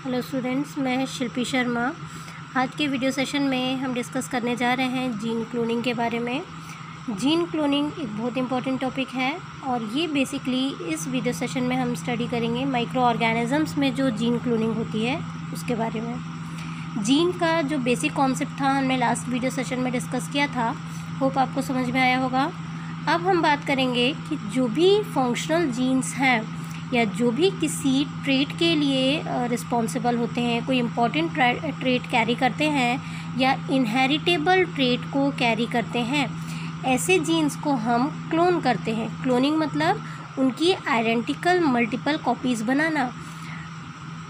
Hello students, मैं शिल्पी शर्मा। आज के वीडियो सेशन में हम डिस्कस करने जा रहे हैं जीन क्लोनिंग के बारे में। जीन क्लोनिंग एक बहुत इंपॉर्टेंट टॉपिक है और ये बेसिकली इस वीडियो सेशन में हम स्टडी करेंगे माइक्रो ऑर्गेनिजम्स में जो जीन क्लोनिंग होती है उसके बारे में। जीन का जो बेसिक कॉन्सेप्ट था हमने लास्ट वीडियो सेशन में डिस्कस किया था, होप आपको समझ में आया होगा। अब हम बात करेंगे कि जो भी फंक्शनल जीन्स हैं या जो भी किसी ट्रेट के लिए रिस्पॉन्सिबल होते हैं, कोई इम्पॉर्टेंट ट्रेट कैरी करते हैं या इनहेरिटेबल ट्रेट को कैरी करते हैं, ऐसे जीन्स को हम क्लोन करते हैं। क्लोनिंग मतलब उनकी आइडेंटिकल मल्टीपल कॉपीज़ बनाना।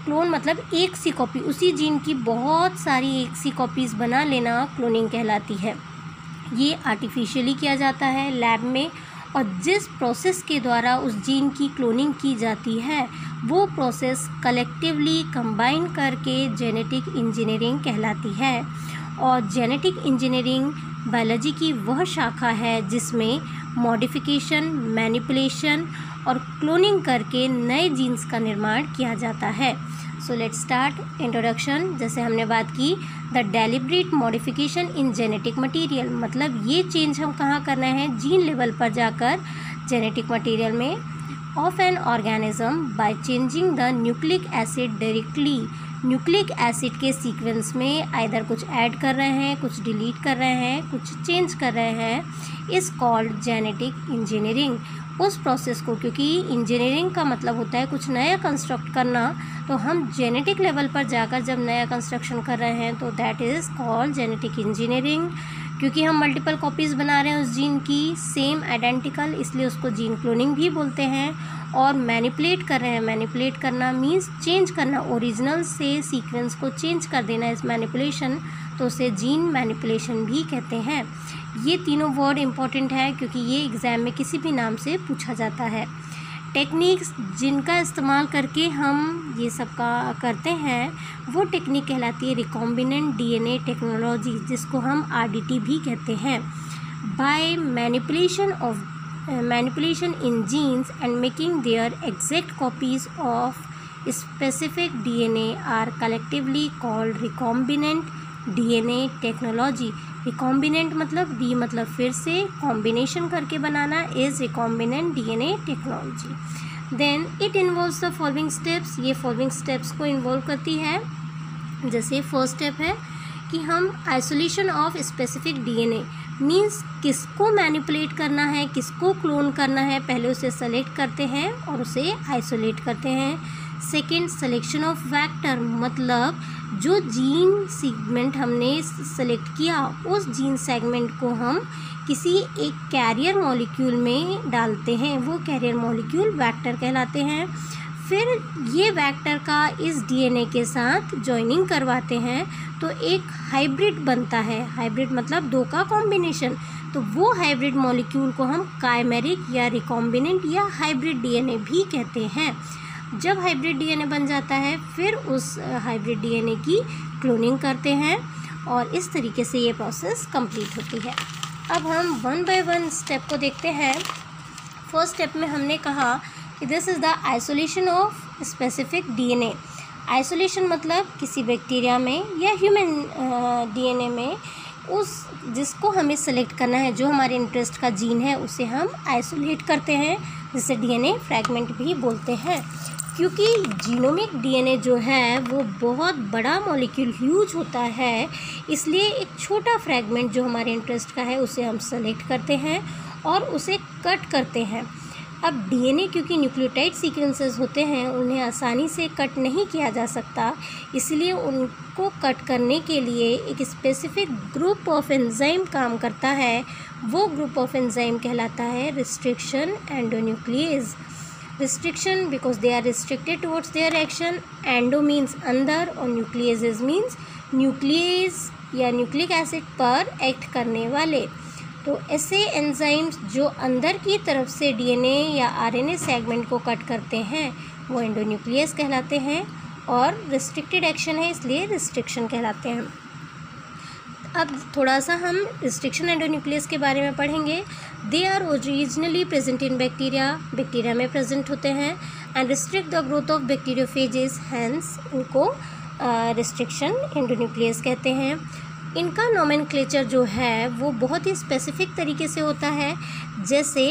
क्लोन मतलब एक सी कॉपी, उसी जीन की बहुत सारी एक सी कॉपीज़ बना लेना क्लोनिंग कहलाती है। ये आर्टिफिशियली किया जाता है लैब में, और जिस प्रोसेस के द्वारा उस जीन की क्लोनिंग की जाती है वो प्रोसेस कलेक्टिवली कंबाइन करके जेनेटिक इंजीनियरिंग कहलाती है। और जेनेटिक इंजीनियरिंग बायोलॉजी की वह शाखा है जिसमें मॉडिफिकेशन, मैनिपुलेशन और क्लोनिंग करके नए जीन्स का निर्माण किया जाता है। So let's start introduction. जैसे हमने बात की the deliberate modification in genetic material, मतलब ये चेंज हम कहाँ करना है, जीन लेवल पर जाकर जेनेटिक मटेरियल में, of an organism by changing the nucleic acid directly. Nucleic acid के सीक्वेंस में आइदर कुछ ऐड कर रहे हैं, कुछ डिलीट कर रहे हैं, कुछ चेंज कर रहे हैं, इज़ कॉल्ड जेनेटिक इंजीनियरिंग। उस प्रोसेस को, क्योंकि इंजीनियरिंग का मतलब होता है कुछ नया कंस्ट्रक्ट करना, तो हम जेनेटिक लेवल पर जाकर जब नया कंस्ट्रक्शन कर रहे हैं तो that is called genetic engineering. क्योंकि हम मल्टीपल कॉपीज़ बना रहे हैं उस जीन की सेम आइडेंटिकल, इसलिए उसको जीन क्लोनिंग भी बोलते हैं। और मैनिपुलेट कर रहे हैं, मैनिपुलेट करना मीन्स चेंज करना, ओरिजिनल से सीक्वेंस को चेंज कर देना इस मैनिपुलेशन, तो उसे जीन मैनिपुलेशन भी कहते हैं। ये तीनों वर्ड इंपॉर्टेंट है क्योंकि ये एग्ज़ाम में किसी भी नाम से पूछा जाता है। टेक्निक्स जिनका इस्तेमाल करके हम ये सब का करते हैं वो टेक्निक कहलाती है रिकॉम्बिनेंट डीएनए टेक्नोलॉजी, जिसको हम आरडीटी भी कहते हैं। By manipulation in genes and making their exact copies of specific DNA are collectively called recombinant DNA technology. Recombinant मतलब डी मतलब फिर से, कॉम्बिनेशन करके बनाना is recombinant DNA technology. Then it involves the following steps. ये फॉलोइंग स्टेप्स को involve करती है। जैसे फर्स्ट स्टेप है कि हम isolation of specific DNA means किसको मैनिपुलेट करना है, किसको क्लोन करना है, पहले उसे सेलेक्ट करते हैं और उसे आइसोलेट करते हैं। सेकेंड, सिलेक्शन ऑफ वेक्टर, मतलब जो जीन सेगमेंट हमने सेलेक्ट किया उस जीन सेगमेंट को हम किसी एक कैरियर मॉलिक्यूल में डालते हैं, वो कैरियर मॉलिक्यूल वेक्टर कहलाते हैं। फिर ये वेक्टर का इस डीएनए के साथ जॉइनिंग करवाते हैं तो एक हाइब्रिड बनता है। हाइब्रिड मतलब दो का कॉम्बिनेशन, तो वो हाइब्रिड मॉलिक्यूल को हम काइमेरिक या रिकॉम्बिनेंट या हाइब्रिड डीएनए भी कहते हैं। जब हाइब्रिड डीएनए बन जाता है फिर उस हाइब्रिड डीएनए की क्लोनिंग करते हैं और इस तरीके से ये प्रोसेस कंप्लीट होती है। अब हम वन बाय वन स्टेप को देखते हैं। फर्स्ट स्टेप में हमने कहा कि this is the isolation of specific DNA. Isolation मतलब किसी बैक्टीरिया में या ह्यूमन डीएनए में उस जिसको हमें सेलेक्ट करना है, जो हमारे इंटरेस्ट का जीन है, उसे हम आइसोलेट करते हैं, जिसे डीएनए फ्रैगमेंट भी बोलते हैं। क्योंकि जीनोमिक डीएनए जो है वो बहुत बड़ा मॉलिक्यूल ह्यूज होता है, इसलिए एक छोटा फ्रैगमेंट जो हमारे इंटरेस्ट का है उसे हम सेलेक्ट करते हैं और उसे कट करते हैं। अब डीएनए क्योंकि न्यूक्लियोटाइड सीक्वेंसेस होते हैं, उन्हें आसानी से कट नहीं किया जा सकता, इसलिए उनको कट करने के लिए एक स्पेसिफिक ग्रुप ऑफ एंजाइम काम करता है। वो ग्रुप ऑफ एंजाइम कहलाता है restriction endonuclease. Restriction because they are restricted towards their action. Endo means अंदर और न्यूक्लिएजेज मीन्स न्यूक्लियस या न्यूक्लिक एसिड पर एक्ट करने वाले। तो ऐसे एंजाइम्स जो अंदर की तरफ से डीएनए या आरएनए सेगमेंट को कट करते हैं वो एंडोन्यूक्लियस कहलाते हैं, और रिस्ट्रिक्टेड एक्शन है इसलिए रिस्ट्रिक्शन कहलाते हैं। अब थोड़ा सा हम रिस्ट्रिक्शन एंडोन्यूक्लियस के बारे में पढ़ेंगे। They are originally present in bacteria, bacteria में प्रेजेंट होते हैं। And restrict the growth of bacteriophages, hence इनको रिस्ट्रिक्शन एंडोन्यूक्लियस कहते हैं। इनका नोमेनक्लेचर जो है वो बहुत ही स्पेसिफिक तरीके से होता है। जैसे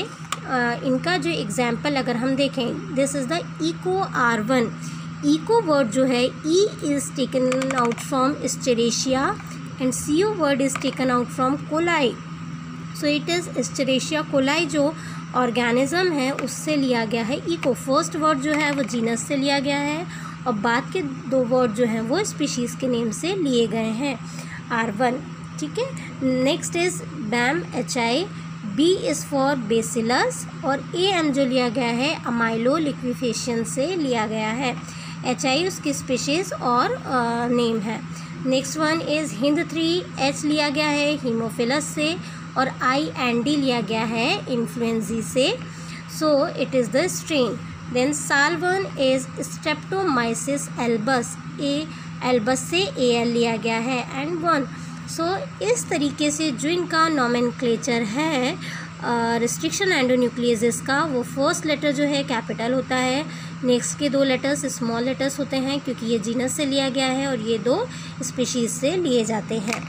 इनका जो एग्जाम्पल अगर हम देखें, this is the Eco R1। Eco word जो है, E is taken out from Escherichia and CO word is taken out from coli. So it is Escherichia coli जो ऑर्गेनिज्म है उससे लिया गया है इको। फर्स्ट वर्ड जो है वो जीनस से लिया गया है और बाद के दो वर्ड जो हैं वो स्पीशीज़ के नेम से लिए गए हैं, R1, ठीक है। Next is Bam HI, B is for Bacillus और AM जो लिया गया है अमाइलो लिक्विफेशन से लिया गया है। HI उसकी स्पीशीज़ और नेम है। Next one is Hind 3, H लिया गया है हीमोफिलस से और I and D लिया गया है इन्फ्लुएंजी से। So it is the strain. Then Sal 1 is Streptomyces albus, albus से AL लिया गया है एंड 1। सो इस तरीके से जो इनका नोमेनक्लेचर है रिस्ट्रिक्शन एंडोन्यूक्लियस का, वो फर्स्ट लेटर जो है कैपिटल होता है, नेक्स्ट के दो लेटर्स स्मॉल लेटर्स होते हैं क्योंकि ये जीनस से लिया गया है और ये दो स्पीशीज़ से लिए जाते हैं।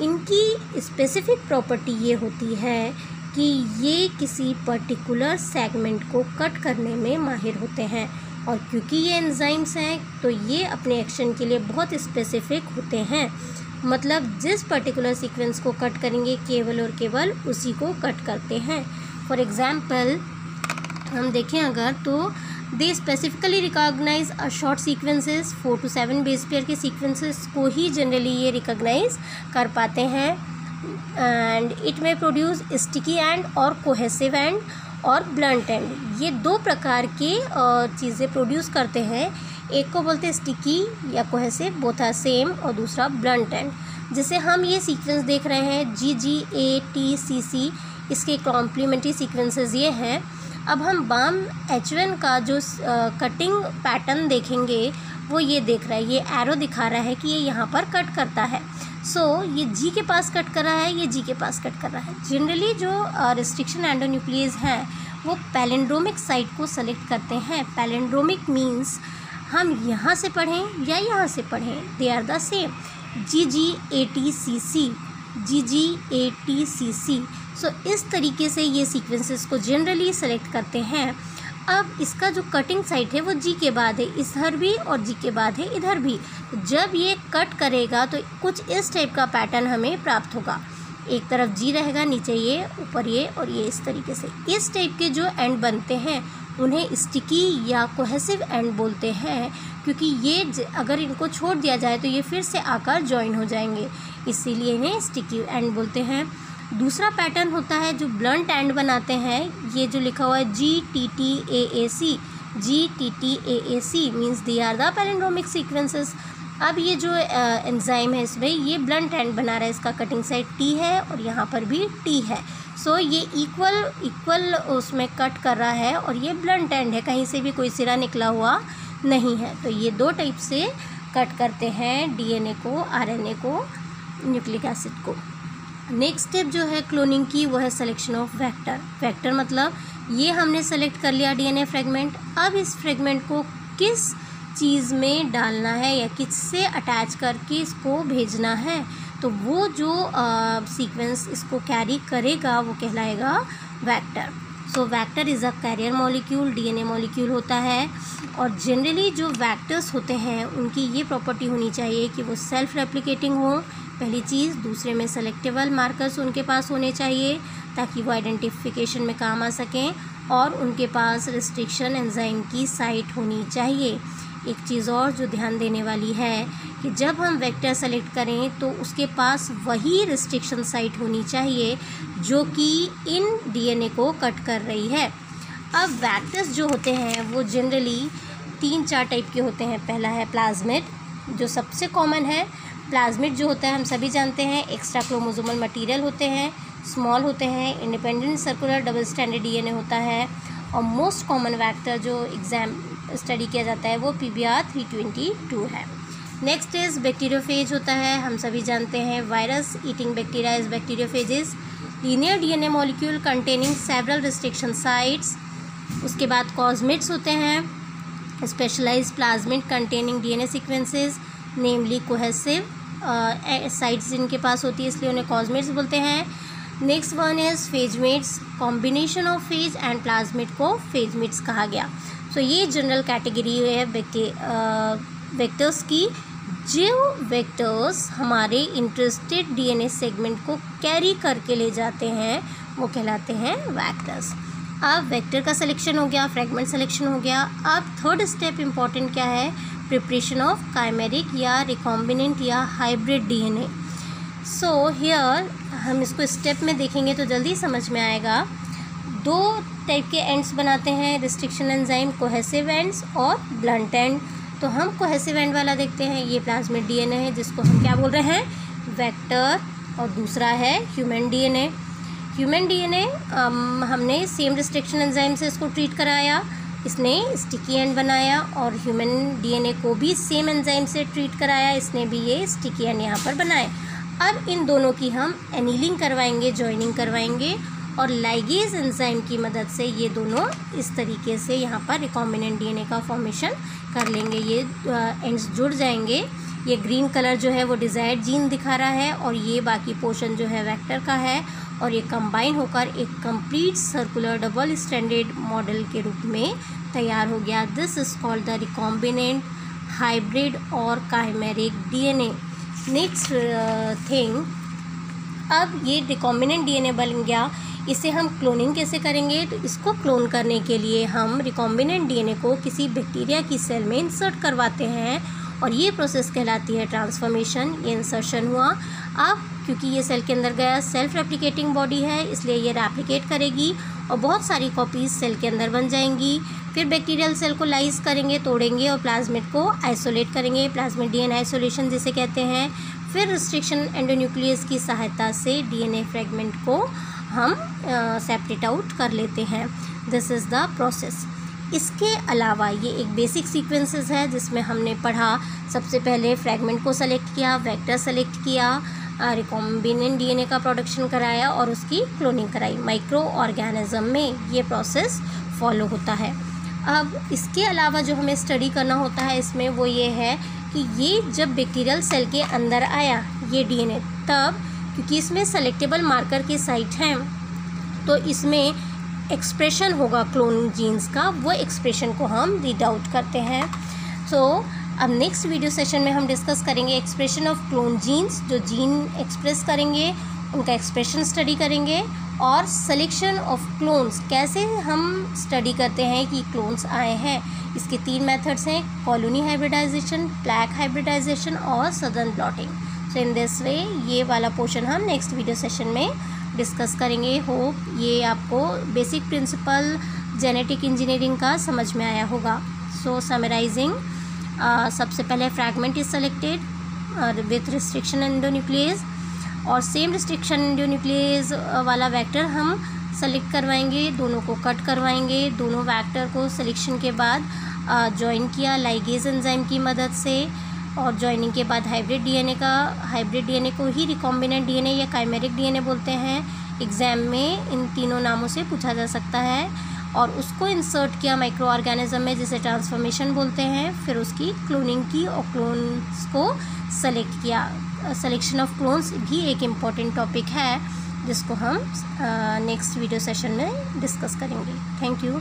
इनकी स्पेसिफिक प्रॉपर्टी ये होती है कि ये किसी पर्टिकुलर सेगमेंट को कट करने में माहिर होते हैं और क्योंकि ये एंजाइम्स हैं तो ये अपने एक्शन के लिए बहुत स्पेसिफिक होते हैं। मतलब जिस पर्टिकुलर सीक्वेंस को कट करेंगे केवल और केवल उसी को कट करते हैं। फॉर एग्ज़ाम्पल हम देखें अगर, तो they specifically recognize a short sequences, 4 to 7 base pair के सीक्वेंसेस को ही जनरली ये रिकॉग्नाइज कर पाते हैं। And it may produce sticky end और कोहेसिव एंड और ब्लंट एंड, ये दो प्रकार के चीज़ें प्रोड्यूस करते हैं। एक को बोलते हैं स्टिकी या कोहेसिव, बोथ आर सेम, और दूसरा ब्लंट एंड। जैसे हम ये सीक्वेंस देख रहे हैं GGATCC, इसके कॉम्प्लीमेंट्री सीक्वेंसेस ये हैं। अब हम बाम H1 का जो कटिंग पैटर्न देखेंगे वो ये देख रहा है, ये एरो दिखा रहा है कि ये यहाँ पर कट करता है। सो ये G के पास कट कर रहा है, ये G के पास कट कर रहा है। जनरली जो रिस्ट्रिक्शन एंडोन्यूक्लियस हैं वो पैलिंड्रोमिक साइट को सेलेक्ट करते हैं। पैलिंड्रोमिक मीन्स हम यहाँ से पढ़ें या यहाँ से पढ़ें, they are the same, GGATCC, GGATCC। So इस तरीके से ये सीक्वेंसेस को जनरली सेलेक्ट करते हैं। अब इसका जो कटिंग साइट है वो G के बाद है इधर भी और G के बाद है इधर भी। जब ये कट करेगा तो कुछ इस टाइप का पैटर्न हमें प्राप्त होगा। एक तरफ G रहेगा, नीचे ये, ऊपर ये और ये, इस तरीके से। इस टाइप के जो एंड बनते हैं उन्हें स्टिकी या कोहेसिव एंड बोलते हैं क्योंकि ये अगर इनको छोड़ दिया जाए तो ये फिर से आकर ज्वाइन हो जाएंगे, इसीलिए इन्हें स्टिकी एंड बोलते हैं। दूसरा पैटर्न होता है जो ब्लंट एंड बनाते हैं, ये जो लिखा हुआ है GTTAAC, GTTAAC means they are the palindromic sequences. अब ये जो एंजाइम है इसमें ये ब्लंट एंड बना रहा है, इसका कटिंग साइड T है और यहाँ पर भी T है। सो ये इक्वल उसमें कट कर रहा है और ये ब्लंट एंड है, कहीं से भी कोई सिरा निकला हुआ नहीं है। तो ये दो टाइप से कट करते हैं DNA को, RNA को, न्यूक्लिक एसिड को। नेक्स्ट स्टेप जो है क्लोनिंग की वो है सिलेक्शन ऑफ वेक्टर। वेक्टर मतलब ये हमने सेलेक्ट कर लिया DNA फ्रेगमेंट, अब इस फ्रेगमेंट को किस चीज़ में डालना है या किससे अटैच करके इसको भेजना है, तो वो जो सीक्वेंस इसको कैरी करेगा वो कहलाएगा vector. So vector is a carrier molecule, DNA molecule होता है। और जनरली जो वेक्टर्स होते हैं उनकी ये प्रॉपर्टी होनी चाहिए कि वो सेल्फ रेप्लिकेटिंग हो, पहली चीज़। दूसरे में सेलेक्टेबल मार्कर्स उनके पास होने चाहिए ताकि वो आइडेंटिफिकेशन में काम आ सकें, और उनके पास रिस्ट्रिक्शन एंजाइम की साइट होनी चाहिए। एक चीज़ और जो ध्यान देने वाली है कि जब हम वेक्टर सेलेक्ट करें तो उसके पास वही रिस्ट्रिक्शन साइट होनी चाहिए जो कि इन DNA को कट कर रही है। अब वेक्टर्स जो होते हैं वो जनरली 3-4 टाइप के होते हैं। पहला है प्लाज्मिड, जो सबसे कॉमन है। प्लाज्मिड जो होता है हम सभी जानते हैं एक्स्ट्रा क्रोमोसोमल मटेरियल होते हैं, स्मॉल होते हैं, independent circular double standard DNA होता है। और मोस्ट कॉमन वेक्टर जो एग्जाम स्टडी किया जाता है वो PBR 322 है। नेक्स्ट इज़ बैक्टीरियोफेज होता है, हम सभी जानते हैं virus eating bacteria is bacteriophages. Linear DNA molecule containing several restriction sites उसके बाद कॉस्मिड्स होते हैं, specialized plasmid containing DNA sequences, namely cohesive sites जिनके पास होती है, इसलिए उन्हें कॉस्मिड्स बोलते हैं। Next one is phagemids, combination of phage and plasmid को फेजमिड्स कहा गया। सो ये जनरल कैटेगरी है वेक्टर्स की। जो वेक्टर्स हमारे इंटरेस्टेड डीएनए सेगमेंट को कैरी करके ले जाते हैं वो कहलाते हैं वेक्टर्स। अब वेक्टर का सिलेक्शन हो गया, फ्रेगमेंट सिलेक्शन हो गया। अब थर्ड स्टेप इम्पॉर्टेंट क्या है, प्रिपरेशन ऑफ काइमेरिक या रिकॉम्बिनेंट या हाइब्रिड डीएनए। सो हियर हम इसको स्टेप में देखेंगे तो जल्दी समझ में आएगा। दो टाइप के एंड्स बनाते हैं रिस्ट्रिक्शन एंजाइम, कोहेसिव एंड्स और ब्लंट एंड। तो हम कोहेसिव एंड वाला देखते हैं, ये प्लाज्मिड डीएनए है जिसको हम क्या बोल रहे हैं, वेक्टर, और दूसरा है ह्यूमन डीएनए। ह्यूमन डीएनए हमने सेम रिस्ट्रिक्शन एंजाइम से इसको ट्रीट कराया, इसने स्टिकी एंड बनाया, और ह्यूमन डीएनए को भी सेम एंजाइम से ट्रीट कराया, इसने भी ये स्टिकी एंड यहाँ पर बनाए। अब इन दोनों की हम एनीलिंग करवाएंगे, जॉइनिंग करवाएंगे, और लाइगेज एंजाइम की मदद से ये दोनों इस तरीके से यहाँ पर रिकॉम्बिनेंट डीएनए का फॉर्मेशन कर लेंगे। ये एंड्स जुड़ जाएंगे। ये ग्रीन कलर जो है वो डिज़ायर्ड जीन दिखा रहा है, और ये बाकी पोर्शन जो है वेक्टर का है, और ये कंबाइन होकर एक complete circular double standard model के रूप में तैयार हो गया। This is called the recombinant, hybrid और काइमेरिक डीएनए। नेक्स्ट थिंग, अब ये रिकॉम्बिनेंट डीएनए बन गया, इसे हम क्लोनिंग कैसे करेंगे। तो इसको क्लोन करने के लिए हम रिकॉम्बिनेंट डीएनए को किसी बैक्टीरिया की सेल में इंसर्ट करवाते हैं, और ये प्रोसेस कहलाती है ट्रांसफॉर्मेशन। ये इंसर्शन हुआ, अब क्योंकि ये सेल के अंदर गया, सेल्फ रेप्लिकेटिंग बॉडी है इसलिए ये रेप्लिकेट करेगी और बहुत सारी कॉपीज़ सेल के अंदर बन जाएंगी। फिर बैक्टीरियल सेल को लाइज करेंगे, तोड़ेंगे और प्लाज्मिड को आइसोलेट करेंगे, प्लाज्मिड डीएनए आइसोलेशन जिसे कहते हैं। फिर रिस्ट्रिक्शन एंडोन्यूक्लियस की सहायता से डीएनए फ्रेगमेंट को हम सेपरेट आउट कर लेते हैं। This is the process. इसके अलावा ये एक बेसिक सीक्वेंसेस है जिसमें हमने पढ़ा, सबसे पहले फ्रेगमेंट को सेलेक्ट किया, वेक्टर सेलेक्ट किया, रिकॉम्बिनेंट डीएनए का प्रोडक्शन कराया और उसकी क्लोनिंग कराई। माइक्रो ऑर्गेनिज्म में ये प्रोसेस फॉलो होता है। अब इसके अलावा जो हमें स्टडी करना होता है इसमें वो ये है कि ये जब बैक्टीरियल सेल के अंदर आया ये डीएनए, तब क्योंकि इसमें सेलेक्टेबल मार्कर की साइट हैं तो इसमें एक्सप्रेशन होगा क्लोन जीन्स का, वो एक्सप्रेशन को हम रीड आउट करते हैं। सो अब नेक्स्ट वीडियो सेशन में हम डिस्कस करेंगे एक्सप्रेशन ऑफ क्लोन जीन्स, जो जीन एक्सप्रेस करेंगे उनका एक्सप्रेशन स्टडी करेंगे, और सिलेक्शन ऑफ क्लोन्स कैसे हम स्टडी करते हैं कि क्लोन्स आए हैं। इसके 3 मेथड्स हैं, कॉलोनी हाइब्रिडाइजेशन, प्लैक हाइब्रिडाइजेशन और southern blotting. So in this way ये वाला पोर्शन हम नेक्स्ट वीडियो सेशन में डिस्कस करेंगे। होप ये आपको बेसिक प्रिंसिपल जेनेटिक इंजीनियरिंग का समझ में आया होगा। सो समराइजिंग, सबसे पहले fragment is selected with restriction endonuclease, और सेम रिस्ट्रिक्शन एंडोन्यूक्लियस वाला वेक्टर हम सेलेक्ट करवाएंगे, दोनों को कट करवाएंगे। दोनों वेक्टर को सिलेक्शन के बाद जॉइन किया लाइगेज एंजाइम की मदद से, और जॉइनिंग के बाद हाइब्रिड डीएनए को ही रिकॉम्बिनेंट डीएनए या काइमेरिक डीएनए बोलते हैं। एग्ज़ाम में इन तीनों नामों से पूछा जा सकता है। और उसको इंसर्ट किया माइक्रो ऑर्गेनिज्म में जिसे ट्रांसफॉर्मेशन बोलते हैं। फिर उसकी क्लोनिंग की और क्लोन्स को सेलेक्ट किया। सिलेक्शन ऑफ क्लोन्स भी एक इम्पॉर्टेंट टॉपिक है जिसको हम नेक्स्ट वीडियो सेशन में डिस्कस करेंगे। Thank you.